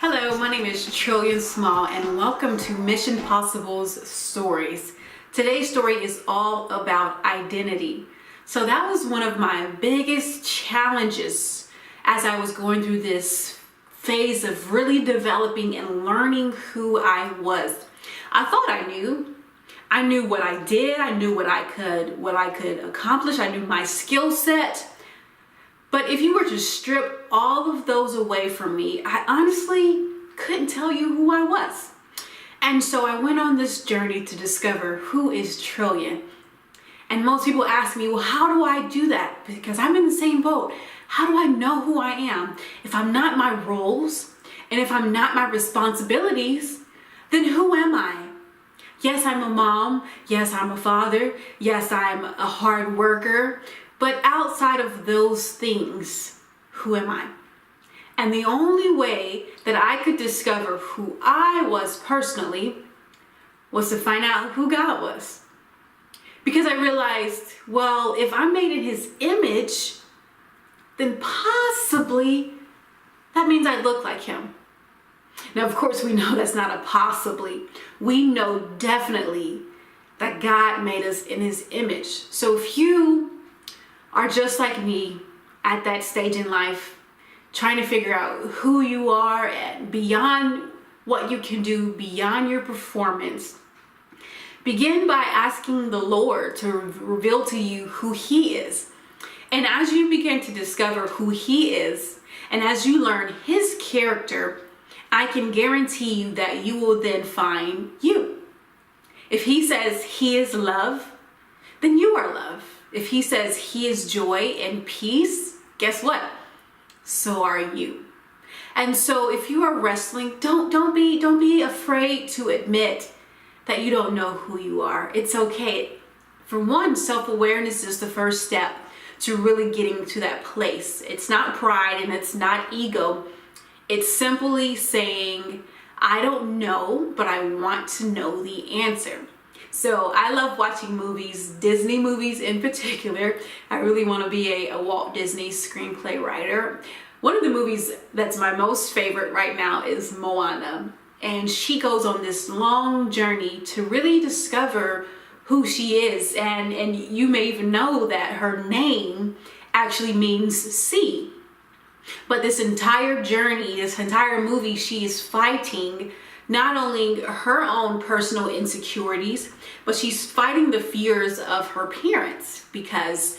Hello, my name is Trillian Small and welcome to Mission Possible's Stories. Today's story is all about identity. So that was one of my biggest challenges as I was going through this phase of really developing and learning who I was. I thought I knew. I knew what I did. I knew what I could accomplish. I knew my skill set. But if you were to strip all of those away from me, I honestly couldn't tell you who I was. And so I went on this journey to discover who is Trillian. And most people ask me, well, how do I do that? Because I'm in the same boat. How do I know who I am? If I'm not my roles and if I'm not my responsibilities, then who am I? Yes, I'm a mom. Yes, I'm a father. Yes, I'm a hard worker. But outside of those things, who am I? And the only way that I could discover who I was personally was to find out who God was. Because I realized, well, if I'm made in His image, then possibly that means I look like Him. Now, of course, we know that's not a possibly. We know definitely that God made us in His image. So if you are just like me at that stage in life, trying to figure out who you are and beyond what you can do, beyond your performance, begin by asking the Lord to reveal to you who He is. And as you begin to discover who He is, and as you learn His character, I can guarantee you that you will then find you. If He says He is love, then you are love. If He says He is joy and peace, guess what? So are you. And so if you are wrestling, don't be afraid to admit that you don't know who you are. It's okay. For one, self-awareness is the first step to really getting to that place. It's not pride and it's not ego. It's simply saying, I don't know, but I want to know the answer. So I love watching movies, Disney movies in particular. I really want to be a Walt Disney screenplay writer. One of the movies that's my most favorite right now is Moana. And she goes on this long journey to really discover who she is. And you may even know that her name actually means sea. But this entire journey, this entire movie, she is fighting not only her own personal insecurities, but she's fighting the fears of her parents because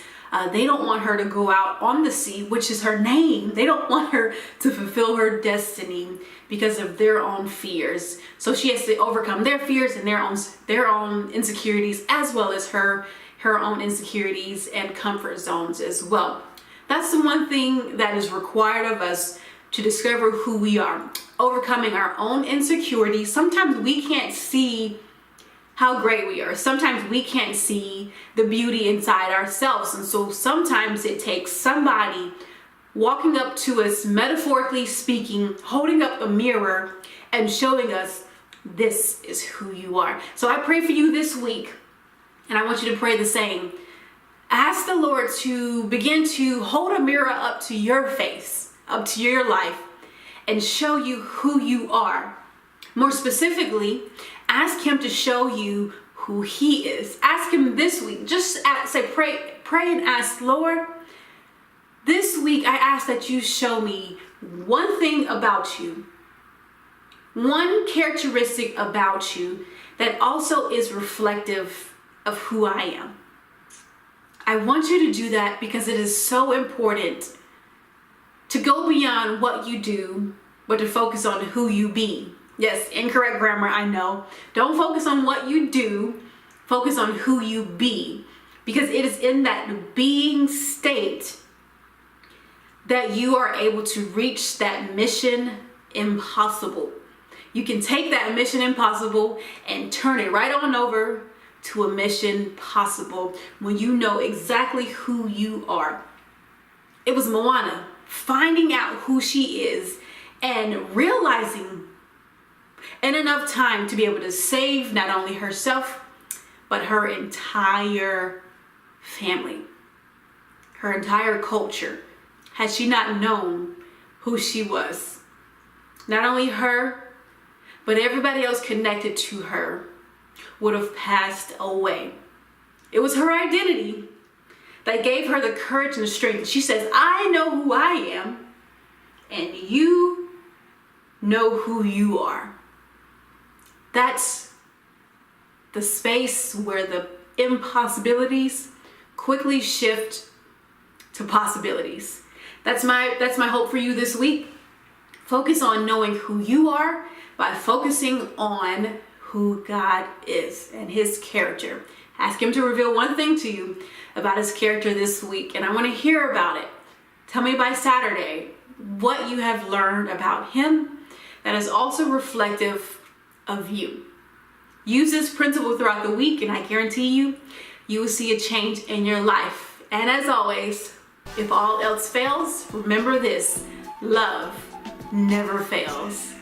they don't want her to go out on the sea, which is her name. They don't want her to fulfill her destiny because of their own fears. So she has to overcome their fears and their own insecurities, as well as her own insecurities and comfort zones as well. That's the one thing that is required of us to discover who we are, overcoming our own insecurities. Sometimes we can't see how great we are. Sometimes we can't see the beauty inside ourselves. And so sometimes it takes somebody walking up to us, metaphorically speaking, holding up a mirror and showing us, this is who you are. So I pray for you this week, and I want you to pray the same. Ask the Lord to begin to hold a mirror up to your face, up to your life, and show you who you are. More specifically, ask Him to show you who He is. Ask Him this week. Just pray and ask, Lord, this week I ask that you show me one thing about you, one characteristic about you that also is reflective of who I am. I want you to do that because it is so important to go beyond what you do, but to focus on who you be. Yes, incorrect grammar, I know. Don't focus on what you do, focus on who you be. Because it is in that being state that you are able to reach that mission impossible. You can take that mission impossible and turn it right on over to a mission possible when you know exactly who you are. It was Moana finding out who she is and realizing in enough time to be able to save not only herself, but her entire family, her entire culture, had she not known who she was. not only her, but everybody else connected to her would have passed away. It was her identity that gave her the courage and strength. She says, I know who I am, and you know who you are. That's the space where the impossibilities quickly shift to possibilities. That's my hope for you this week. Focus on knowing who you are by focusing on who God is and his character. Ask him to reveal one thing to you about his character this week, and I want to hear about it. Tell me by Saturday what you have learned about him that is also reflective of you. Use this principle throughout the week, and I guarantee you will see a change in your life. And as always, if all else fails, remember this: love never fails.